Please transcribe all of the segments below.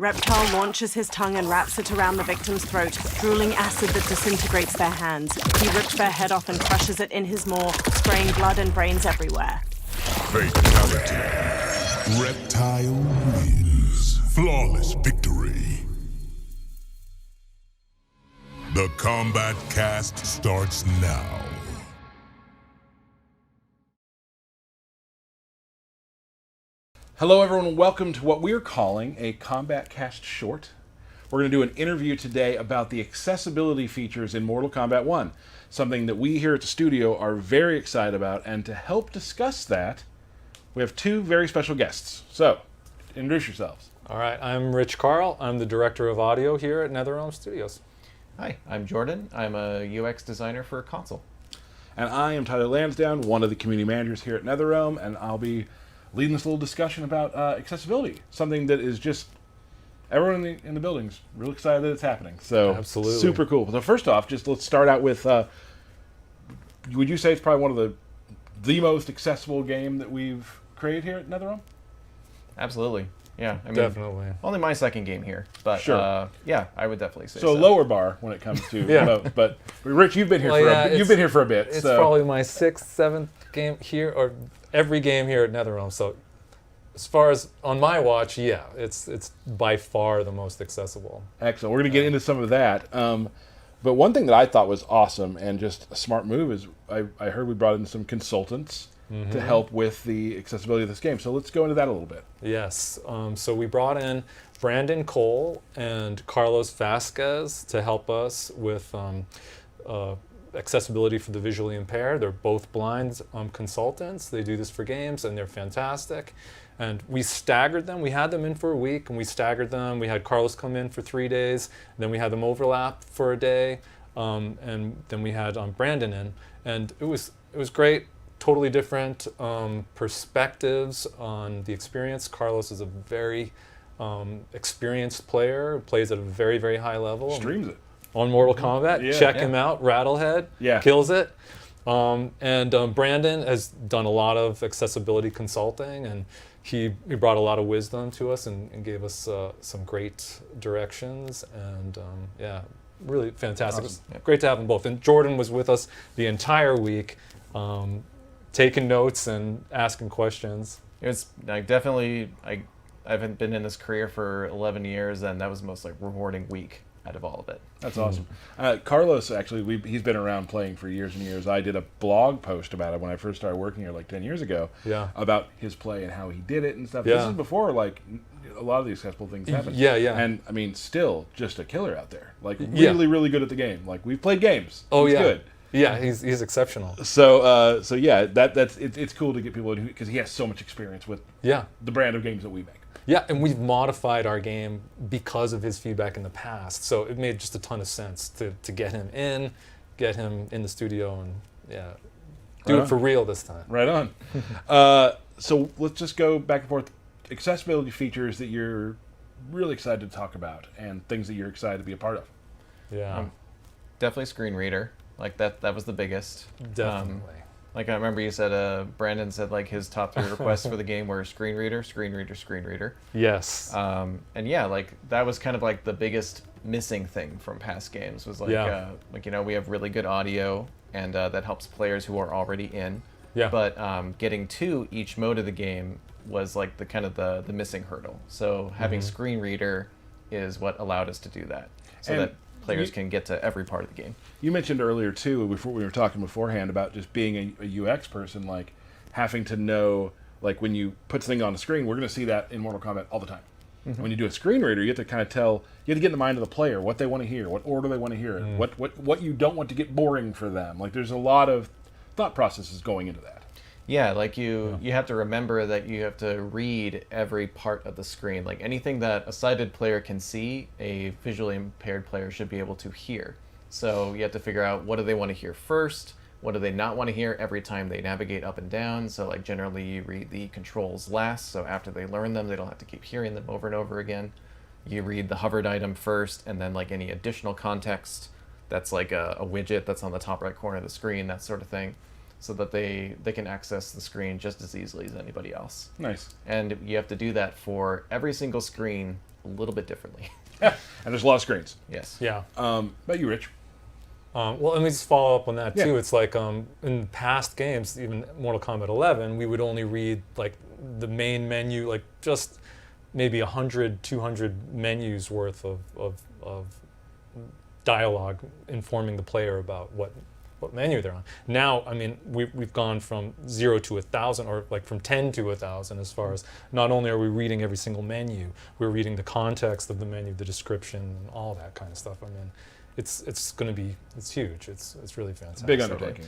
Reptile launches his tongue and wraps it around the victim's throat, drooling acid that disintegrates their hands. He rips their head off and crushes it in his maw, spraying blood and brains everywhere. Fatality. Reptile wins. Flawless victory. The Kombat Kast starts now. Hello everyone, welcome to what we're calling a Kombat Kast short. We're going to do an interview today about the accessibility features in Mortal Kombat 1, something that we here at the studio are very excited about, and to help discuss that, we have two very special guests. So, introduce yourselves. All right, I'm Rich Carl. I'm the director of audio here at NetherRealm Studios. Hi, I'm Jordan. I'm a UX designer for console. And I am Tyler Lansdowne, one of the community managers here at NetherRealm, and I'll be leading this little discussion about accessibility, something that is just everyone in the building's really excited that it's happening. So Absolutely. Super cool. So first off, just let's start out with, would you say it's probably one of the most accessible game that we've created here at NetherRealm? Absolutely. Yeah, I mean, Definitely. only my second game here, but Sure. yeah, I would definitely say So so. a lower bar when it comes to Yeah. most, but Rich, you've been here you've been here for a bit. It's So probably my sixth, seventh game here, or every game here at NetherRealm. So as far as on my watch, yeah, it's by far the most accessible. excellent. We're going to get into some of that. But one thing that I thought was awesome and just a smart move is I heard we brought in some consultants to help with the accessibility of this game. So let's go into that a little bit. Yes. So we brought in Brandon Cole and Carlos Vasquez to help us with accessibility for the visually impaired. They're both blind consultants. They do this for games, and they're fantastic. And we staggered them. We had them in for a week, and we staggered them. We had Carlos come in for 3 days, and then we had them overlap for a day, and then we had Brandon in, and it was great. Totally different perspectives on the experience. Carlos is a very experienced player, plays at a very, very high level. Streams it. On Mortal Kombat. Yeah. Check him out, Rattlehead. Yeah. Kills it. And Brandon has done a lot of accessibility consulting, and he brought a lot of wisdom to us and gave us some great directions, and yeah, really fantastic. Awesome. It was great to have them both. And Jordan was with us the entire week, taking notes and asking questions. It was like definitely, I've been in this career for 11 years, and that was the most like rewarding week out of all of it. That's awesome. Carlos, actually, he's been around playing for years and years. I did a blog post about it when I first started working here like 10 years ago. Yeah. About his play and how he did it and stuff. Yeah. This is before like a lot of the accessible things happened. Yeah, yeah. And I mean, still just a killer out there. Like Yeah. really, really good at the game. Like we've played games. Oh, He's yeah. good. Yeah, he's exceptional. So yeah, it's cool to get people because he has so much experience with Yeah. the brand of games that we make. Yeah, and we've modified our game because of his feedback in the past. So it made just a ton of sense to get him in the studio, and yeah, do Right it on. for real this time. Right on. So let's just go back and forth. Accessibility features that you're really excited to talk about and things that you're excited to be a part of. Yeah, Definitely screen reader. Like that was the biggest. definitely. Like I remember you said, Brandon said like his top 3 requests for the game were screen reader, screen reader, screen reader. Yes. And yeah, like that was kind of like the biggest missing thing from past games was like, Yeah. we have really good audio, and that helps players who are already in. Yeah. But getting to each mode of the game was like the missing hurdle. So having screen reader is what allowed us to do that, so And that players you- can get to every part of the game. You mentioned earlier too, before we were talking beforehand about just being a UX person, like having to know, like when you put something on the screen, we're going to see that in Mortal Kombat all the time. When you do a screen reader, you have to kind of you have to get in the mind of the player what they want to hear, what order they want to hear it, what you don't want to get boring for them. Like there's a lot of thought processes going into that. Yeah, like you have to remember that you have to read every part of the screen. Like anything that a sighted player can see, a visually impaired player should be able to hear. So you have to figure out what do they want to hear first, what do they not want to hear every time they navigate up and down. So like generally you read the controls last, so after they learn them, they don't have to keep hearing them over and over again. You read the hovered item first, and then like any additional context that's like a widget that's on the top right corner of the screen, that sort of thing. so that they can access the screen just as easily as anybody else. Nice. And you have to do that for every single screen a little bit differently. And there's a lot of screens. Yes. Yeah. About you, Rich? Well, let me just follow up on that too. Yeah. It's like in past games, even Mortal Kombat 11, we would only read like the main menu, like just maybe 100, 200 menus worth of dialogue informing the player about what menu they're on. Now, I mean, we've gone from 0 to 1,000, or like from 10 to 1,000, as far as not only are we reading every single menu, we're reading the context of the menu, the description, and all that kind of stuff. I mean, it's going to be, it's huge. It's really fantastic. Big undertaking.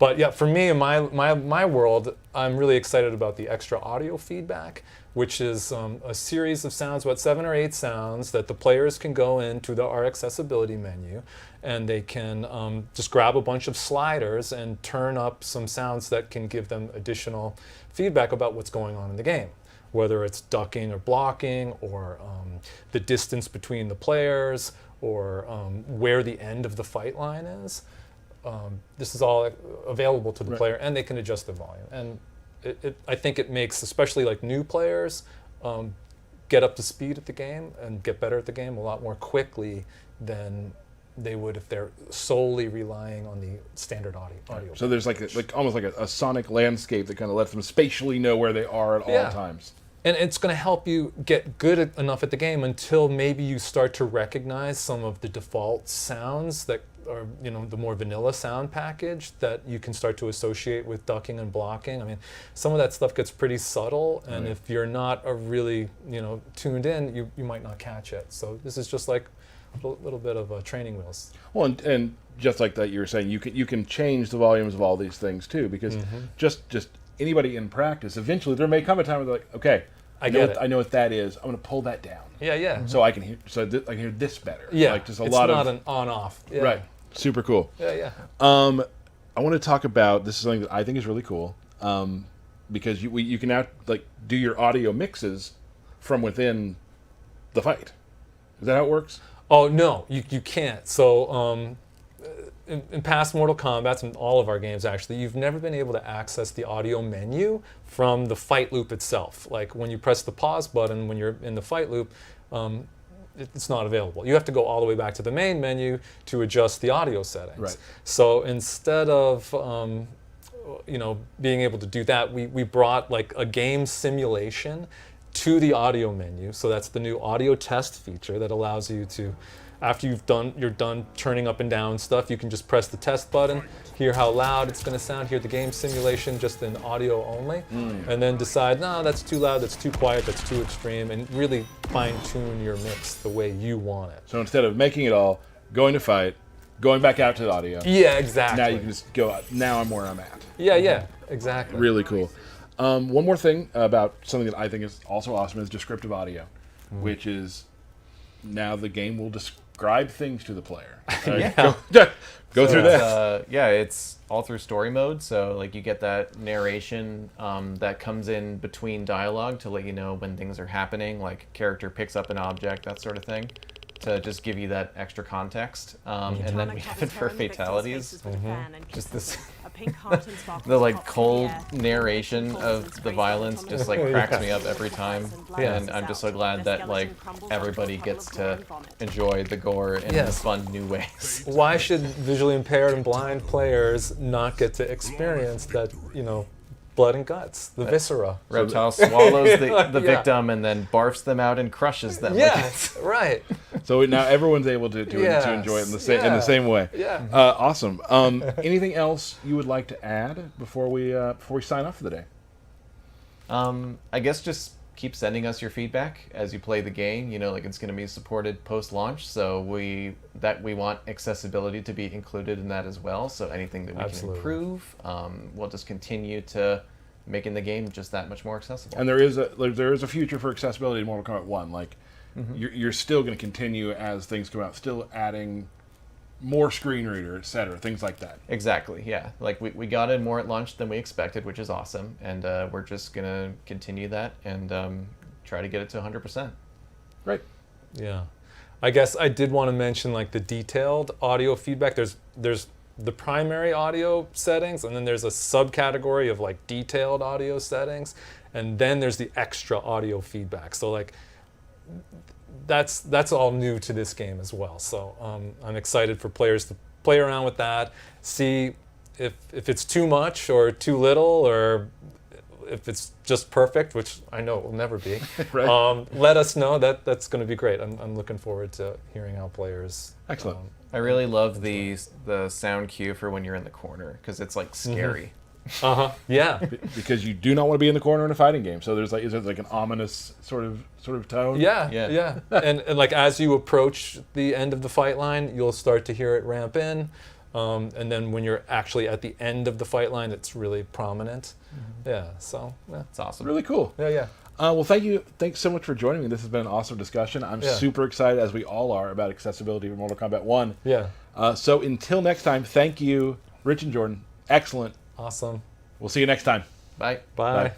But yeah, for me, in my world, I'm really excited about the extra audio feedback, which is a series of sounds, about 7 or 8 sounds that the players can go into our accessibility menu, and they can just grab a bunch of sliders and turn up some sounds that can give them additional feedback about what's going on in the game, whether it's ducking or blocking, or the distance between the players, or where the end of the fight line is. This is all available to the player, and they can adjust the volume. And I think it makes, especially like new players, get up to speed at the game and get better at the game a lot more quickly than they would if they're solely relying on the standard audio. So there's like almost like a sonic landscape that kind of lets them spatially know where they are at all times. And it's going to help you get good enough at the game until maybe you start to recognize some of the default sounds that are, you know, the more vanilla sound package that you can start to associate with ducking and blocking. I mean, some of that stuff gets pretty subtle, and if you're not really, you know, tuned in, you might not catch it. So this is just like a little bit of training wheels. Well, and just like that, you were saying, you can change the volumes of all these things too, because just anybody in practice, eventually there may come a time where they're like, okay, I know what that is. I'm going to pull that down. Yeah. So I can hear. I can hear this better. Yeah. Like just it's lot not of an on-off. Yeah. Right. Super cool. Yeah. I want to talk about, this is something that I think is really cool, because you can now like do your audio mixes from within the fight. Is that how it works? Oh no, you can't. So in past Mortal Kombats, in all of our games actually, you've never been able to access the audio menu from the fight loop itself. Like when you press the pause button when you're in the fight loop, it's not available. You have to go all the way back to the main menu to adjust the audio settings. Right. So instead of being able to do that, we brought like a game simulation to the audio menu. So that's the new audio test feature that allows you to, after you're done turning up and down stuff, you can just press the test button, hear how loud it's going to sound, hear the game simulation just in audio only, and then decide, no, that's too loud, that's too quiet, that's too extreme, and really fine-tune your mix the way you want it. So instead of making it all, going to fight, going back out to the audio. Yeah, exactly. Now you can just go out. Now I'm where I'm at. Yeah, exactly. Really cool. One more thing about something that I think is also awesome is descriptive audio, which is now the game will describe things to the player. Go through that. It's all through story mode. So like you get that narration that comes in between dialogue to let you know when things are happening, like character picks up an object, that sort of thing, to just give you that extra context. And then we have it for fatalities. Just this, the like cold narration of the violence just like cracks me up every time. And I'm just so glad that like everybody gets to enjoy the gore in fun new ways. Why should visually impaired and blind players not get to experience that, blood and guts, the viscera? Reptile swallows the victim and then barfs them out and crushes them. Yes, right. So now everyone's able to enjoy it in the same way. Yeah. Awesome. Anything else you would like to add before we sign off for the day? I guess just keep sending us your feedback as you play the game. Like it's going to be supported post-launch, so we want accessibility to be included in that as well. So anything that we can improve, we'll just continue to making the game just that much more accessible. And there is a future for accessibility in Mortal Kombat 1. Like you're still going to continue as things come out, still adding more screen reader, etc., things like that. Exactly, yeah. Like we got in more at launch than we expected, which is awesome, and we're just gonna continue that and try to get it to 100%. Great. Yeah, I guess I did want to mention like the detailed audio feedback. There's the primary audio settings, and then there's a subcategory of like detailed audio settings, and then there's the extra audio feedback. So like that's all new to this game as well. So I'm excited for players to play around with that, see if it's too much or too little, or if it's just perfect, which I know it will never be. Right. Let us know. That's going to be great. I'm looking forward to hearing how players. Excellent. I really love the sound cue for when you're in the corner, because it's like scary. Yeah. Because you do not want to be in the corner in a fighting game. So there's like an ominous sort of tone. Yeah. And like as you approach the end of the fight line, you'll start to hear it ramp in. And then when you're actually at the end of the fight line, it's really prominent. Yeah, so It's awesome. Really cool. yeah. Well, thanks so much for joining me. This has been an awesome discussion. I'm super excited, as we all are, about accessibility for Mortal Kombat 1. Yeah. So until next time, thank you, Rich and Jordan. Excellent. Awesome. We'll see you next time. Bye. Bye.